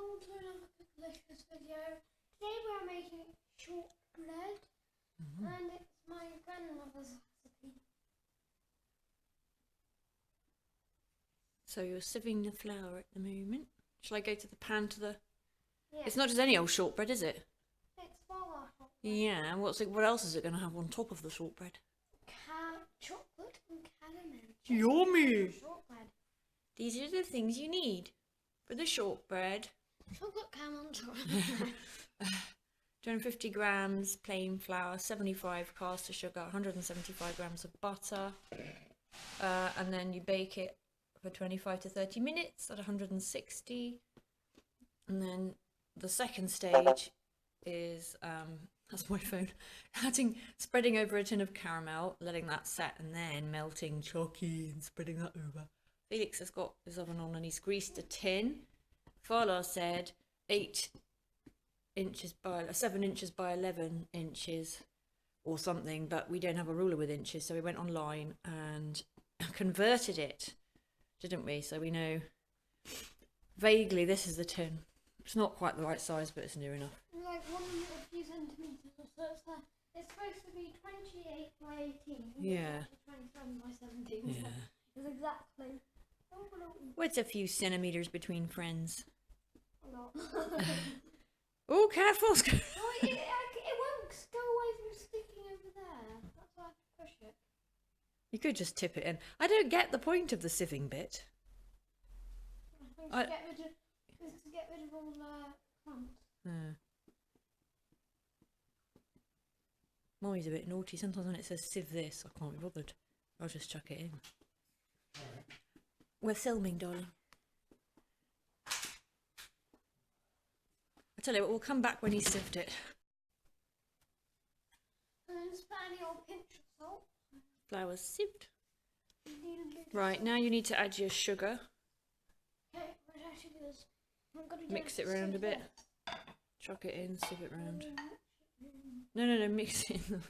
Welcome to another Cookalicious video. Today we are making shortbread, and it's my grandmother's recipe. So you're sieving the flour at the moment. Shall I go to the pan to the... Yeah. It's not just any old shortbread, is it? It's flour shortbread. Yeah, and what else is it going to have on top of the shortbread? Chocolate and caramel. Yummy! Shortbread. These are the things you need for the shortbread. Chocolate, caramel, chocolate. 250 grams plain flour, 75 caster sugar, 175 grams of butter, and then you bake it for 25 to 30 minutes at 160. And then the second stage is that's my phone, spreading over a tin of caramel, letting that set, and then melting chocolate and spreading that over. Felix has got his oven on and he's greased a tin. Farlar said 7 inches by 11 inches or something, but we don't have a ruler with inches, so we went online and converted it, didn't we? So we know vaguely this is the tin. It's not quite the right size, but it's near enough. Like a few centimetres or so. It's supposed to be 28 by 18. Yeah. 27 by 17. Yeah. It's exactly. What's a few centimetres between friends? A lot. Oh, careful! Well, it won't go away from sticking over there. That's why I have to push it. You could just tip it in. I don't get the point of the sieving bit. I think to get rid of all the clumps. Mommy's a bit naughty. Sometimes when it says sieve this, I can't be bothered. I'll just chuck it in. We're filming, darling. I tell you what, we'll come back when he's sieved it. And then just put any old pinch of salt. Flour's sieved. Right, now you need to add your sugar. Okay, what I should do is I'm gonna Mix it round a bit. Chuck it in, sieve it round. No, mix it in.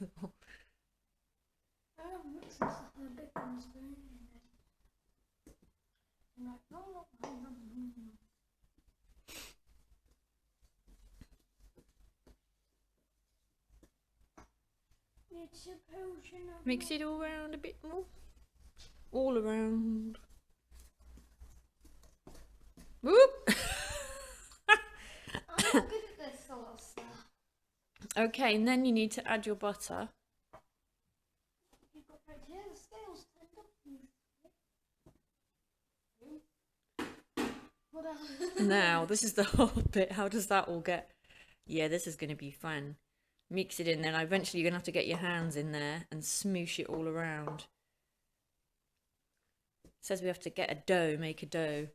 I don't mix this with a big one spoon. I'm like, no. It's a potion of... Mix it all around a bit more. All around. Whoop! I'm not good at this sort of stuff. Okay, and then you need to add your butter. You've got right here, the scales turned up. What else? Now, this is the hard bit. How does that all get? Yeah, this is going to be fun. Mix it in, then eventually you're going to have to get your hands in there and smoosh it all around. It says we have to get a dough, make a dough.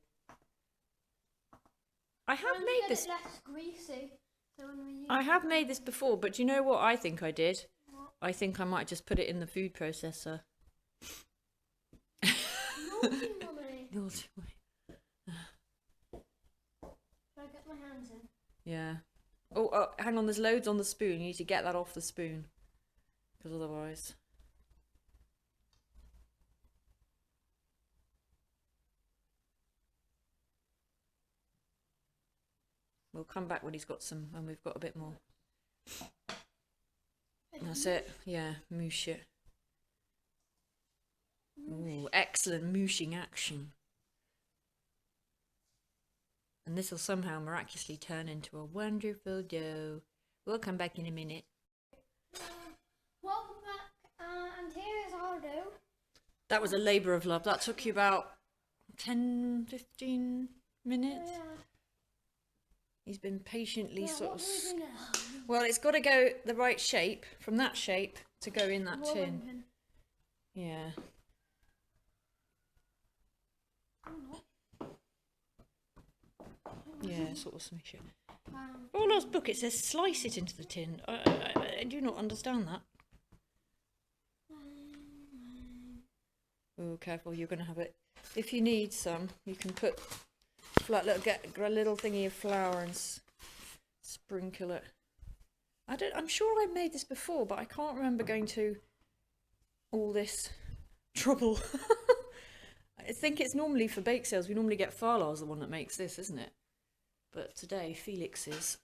I have made this. Less greasy, so when we use I have made this before, but do you know what I think I did? What? I think I might just put it in the food processor. Naughty Mummy. Naughty boy. Should I get my hands in? Yeah. Oh, hang on, there's loads on the spoon. You need to get that off the spoon. Because otherwise... We'll come back when he's got some, and we've got a bit more. That's it. Yeah, moosh it. Ooh, excellent mooshing action. And this will somehow miraculously turn into a wonderful dough. We'll come back in a minute. Welcome back, and here is our dough. That was a labour of love. That took you about 10, 15 minutes. Yeah. He's been patiently sort of... What do we do now? Well, it's got to go the right shape, from that shape, to go in that tin. Pin. Yeah. Yeah, sort of smash it. Farlar's book, it says slice it into the tin. I do not understand that. Oh, careful, you're going to have it. If you need some, you can put get a little thingy of flour and sprinkle it. I'm sure I've made this before, but I can't remember going to all this trouble. I think it's normally for bake sales. We normally get Farlar's the one that makes this, isn't it? But today, Felix is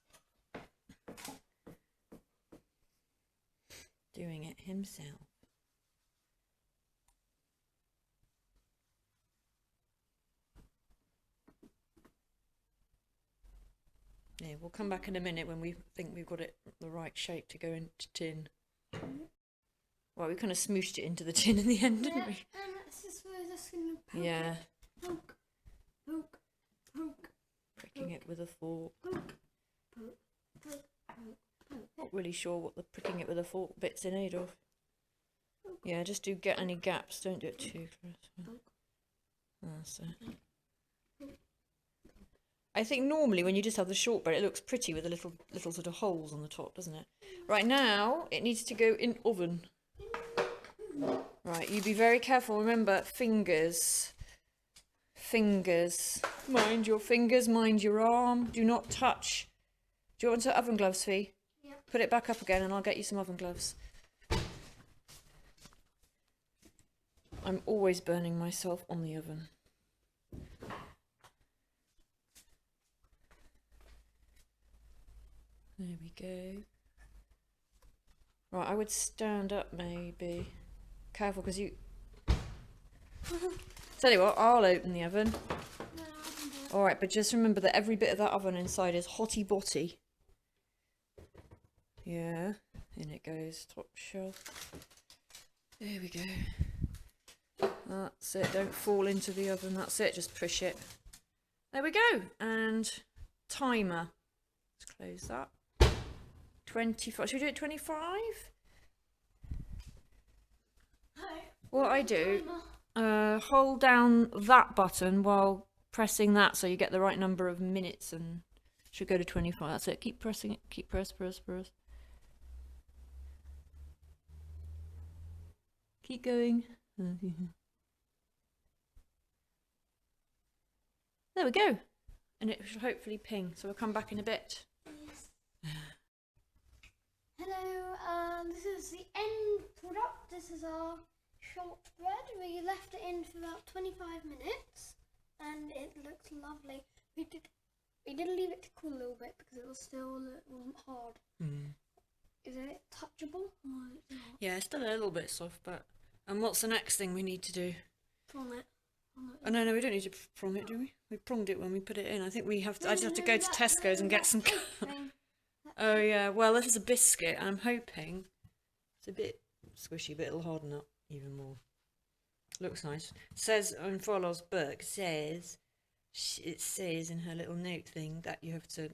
doing it himself. Yeah, we'll come back in a minute when we think we've got it the right shape to go into tin. Well, we kind of smooshed it into the tin in the end, didn't we? And that's just we're just gonna poke Yeah. it. Poke, poke, poke. Pricking it with a fork. Poke, poke, poke, poke, poke. Not really sure what the pricking it with a fork bit's in aid of. Yeah, just do get any gaps. Don't do it too close. That's it. I think normally when you just have the shortbread, it looks pretty with the little sort of holes on the top, doesn't it? Right now, it needs to go in oven. Right, you be very careful. Remember, fingers. Fingers. Mind your fingers, mind your arm. Do not touch. Do you want some oven gloves, Fee? Yep. Put it back up again and I'll get you some oven gloves. I'm always burning myself on the oven. There we go. Right, I would stand up maybe. Careful, because you... Tell you what, I'll open the oven. No, I can do it. Alright, but just remember that every bit of that oven inside is hotty-botty. Yeah, in it goes, top shelf. There we go. That's it, don't fall into the oven, that's it, just push it. There we go, and timer. Let's close that. 25, should we do it 25? What I do, hold down that button while pressing that so you get the right number of minutes and should go to 25. That's it. Keep pressing it. Keep press. Keep going. There we go. And it should hopefully ping. So we'll come back in a bit. Yes. Hello, this is the end product. This is our shortbread. We left it in for about 25 minutes and it looks lovely. We did leave it to cool a little bit because it wasn't hard. Is it touchable? Or is it not? Yeah, it's still a little bit soft, but... And what's the next thing we need to do? Prong it. Oh, no, we don't need to prong it, do we? We pronged it when we put it in. I think we have to... I just have to go to Tesco's and get some... Oh, yeah. Well, this is a biscuit. I'm hoping it's a bit squishy, but it'll harden up even more. Looks nice. Says on Froloh's book, it says in her little note thing that you have to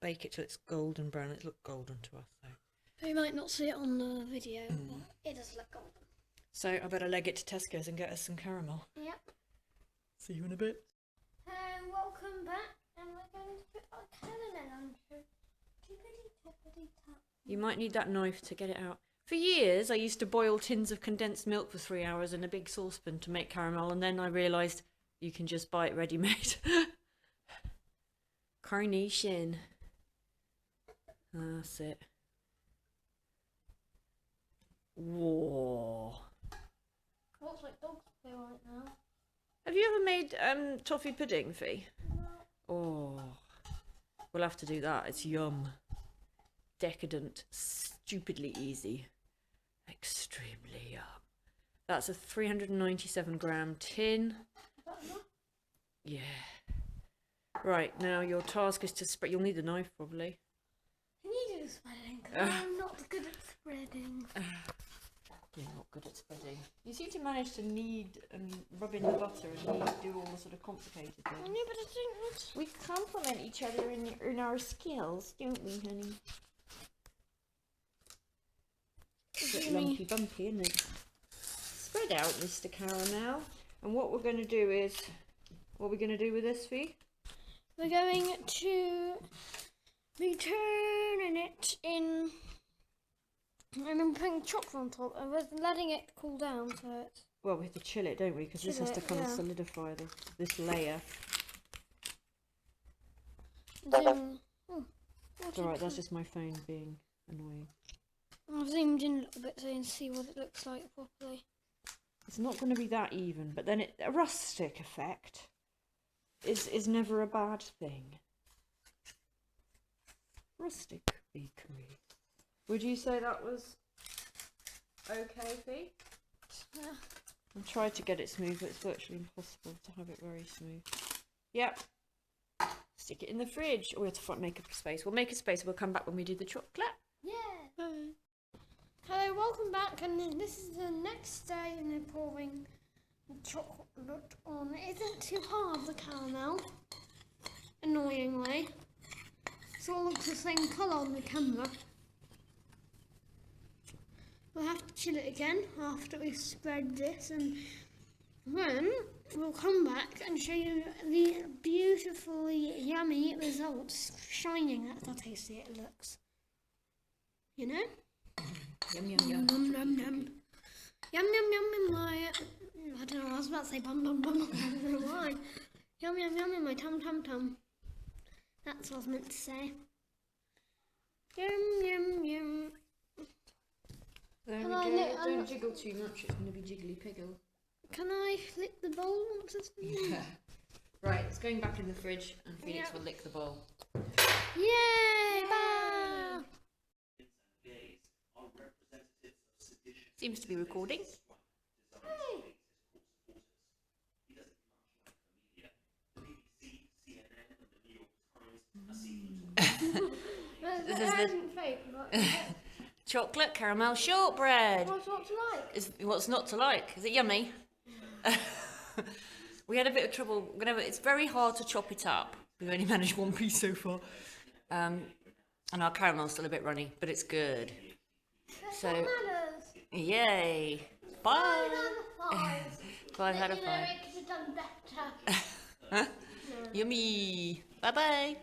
bake it till it's golden brown. It looks golden to us, though. You might not see it on the video, but it does look golden. So I better leg it to Tesco's and get us some caramel. Yep. See you in a bit. Welcome back, and we're going to put our caramel on. You might need that knife to get it out. For years, I used to boil tins of condensed milk for 3 hours in a big saucepan to make caramel, and then I realised you can just buy it ready-made. Carnation. That's it. Whoa. Looks like dog's poo right now. Have you ever made toffee pudding, Fee? No. Oh. We'll have to do that. It's yum. Decadent. Stupidly easy. Extremely yum. That's a 397 gram tin. Is that enough? Yeah. Right, now your task is to spread. You'll need the knife probably. I need to do spreading because I'm not good at spreading. You're not good at spreading. You seem to manage to knead and rub in the butter and do all the sort of complicated things. No, but I don't want. We complement each other in our skills, don't we, honey? It's a bit lumpy bumpy, isn't it? Spread out, Mr. Caramel. And what we're going to do is... What are we going to do with this, Fee? We're going to be turning it in... And then putting chocolate on top, and we're letting it cool down, so it's... Well, we have to chill it, don't we? Because this has to kind of solidify this layer. It's alright, that's just my phone being annoying. I've zoomed in a little bit so you can see what it looks like properly. It's not going to be that even, but then a rustic effect is never a bad thing. Rustic bakery. Would you say that was okay, Fee? Yeah. I tried to get it smooth, but it's virtually impossible to have it very smooth. Yep. Stick it in the fridge. Oh, we have to make a space. We'll make a space. We'll come back when we do the chocolate. Yeah. Bye. Hello, welcome back, and this is the next day, and they're pouring the chocolate on. It isn't too hard, the caramel, annoyingly. It all looks the same colour on the camera. We'll have to chill it again after we spread this, and then we'll come back and show you the beautifully yummy results, shining. That's how tasty it looks. You know? Yum, yum, yum. Yum, yum, yum. Yum, yum, yum, yum, I don't know, I was about to say bum, bum, bum, I don't know why. Yum, yum, yum in my tum, tum, tum. That's what I was meant to say. Yum, yum, yum. There we Can go. I Don't jiggle too much, it's going to be jiggly piggle. Can I lick the bowl once it's finished? Right, it's going back in the fridge and Felix Yeah. will lick the bowl. Yay! Bah! Seems to be recording. Hey! This is That the isn't fake, but chocolate caramel shortbread. what's not to like? What's not to like? Is it yummy? We had a bit of trouble. It's very hard to chop it up. We've only managed one piece so far. And our caramel's still a bit runny, but it's good. That's So, what matters. yay. 5 Bye. out of 5. 5 out of You know, 5. it could have done better. Yummy. Bye-bye.